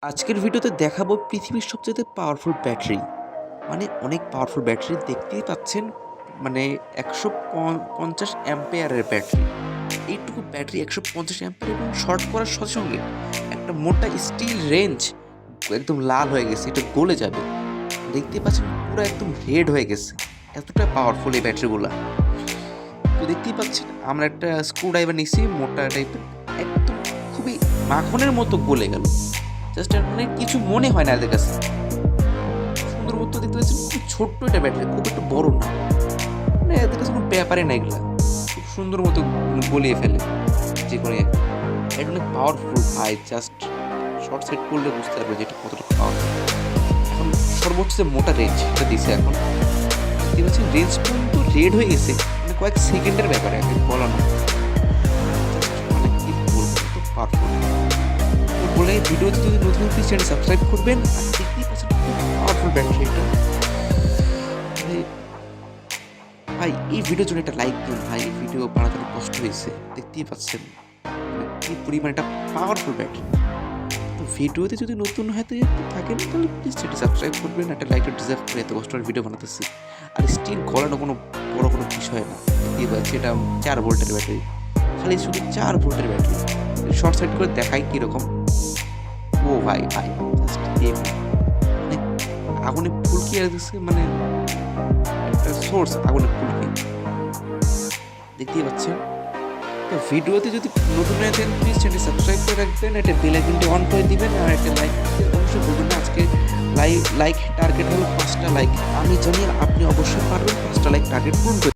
আজকের ভিডিওতে দেখাবো পৃথিবীর সবচেয়ে পাওয়ারফুল ব্যাটারি। মানে অনেক পাওয়ারফুল ব্যাটারি দেখতেই পাচ্ছেন। মানে ১৫০ অ্যাম্পিয়ারের ব্যাটারি। এইটুকু ব্যাটারি ১৫০ অ্যাম্পিয়ার এবং শর্ট করার সাথে সঙ্গে একটা মোটা স্টিল রেঞ্জ একদম লাল হয়ে গেছে। এটা গলে যাবে। দেখতেই পাচ্ছেন পুরো একদম রেড হয়ে গেছে। এতটা পাওয়ারফুল এই ব্যাটারিগুলা। তো দেখতেই পাচ্ছেন আমরা একটা স্ক্রুড্রাইভার নিছি মোটা টাইপের। একদম খুবই মাখনের মতো গলে গেল। জাস্ট মানে কিছু মনে হয় না এদের কাছে। সুন্দর মতো দেখতে পাচ্ছেন খুব ছোট্ট একটা ব্যাটারি, খুব একটা বড় না। মানে এদের কাছে কোনো ব্যাপারই না এগুলা। খুব সুন্দর মতো গলিয়ে ফেলে যে কোনো একটা। এটা অনেক পাওয়ারফুল ভাই, জাস্ট শর্ট সেট করলে বুঝতে পারবে যে এটা কতটা পাওয়ারফুল। এখন সর্বোচ্চ যে মোটা রেঞ্জ এটা দিছে এখন। দেখতে পাচ্ছেন রেঞ্জ পর্যন্ত রেড হয়ে গেছে, মানে কয়েক সেকেন্ডের ব্যাপারে আগে বলা না। মানে কি বলবো, এত পাওয়ারফুল। বলে ভিডিওতে যদি নতুন প্লিজ চ্যানেল সাবস্ক্রাইব করবেন। আর দেখতেই পাচ্ছেন খুব পাওয়ারফুল ব্যাটারি এটা। ভাই এই ভিডিওর জন্য একটা লাইক দিন ভাই, এই ভিডিও বানাতে অনেক কষ্ট হয়েছে, দেখতেই পাচ্ছেন মানে কি পরিমাণ একটা পাওয়ারফুল ব্যাটারি। তো ভিডিওতে যদি নতুন হয়তো থাকেন তাহলে প্লিজ চ্যানেলটি সাবস্ক্রাইব করবেন, একটা লাইকটা ডিজার্ভ করে এত কষ্ট করে ভিডিও বানাতেছি। আর স্টিল গলানো কোনো বড় কোনো বিষয় না। দেখতেই পাচ্ছি এটা 4 ভোল্টের ব্যাটারি, খালি শুধু 4 ভোল্টের ব্যাটারি। শর্ট সাইড করে দেখাই কীরকম। ও ভাই ভাই জাস্ট হেভি। মানে আগুনে ফুলকি আর দিচ্ছে, মানে একটা সোর্স আগুনে ফুলকি দেখতেই পাচ্ছেন। তো ভিডিওতে যদি নতুন হয়ে থাকেন প্লিজ চ্যানেলটি সাবস্ক্রাইব করে রাখবেন, একটা বেল আইকনটি অন করে দিবেন, আর একটা লাইক দিতে অবশ্যই ভুলবেন না। আজকে লাইক টার্গেট হলো 5টা লাইক। আমি জানি আপনি অবশ্যই পারবেন 5টা লাইক টার্গেট পূরণ করতে।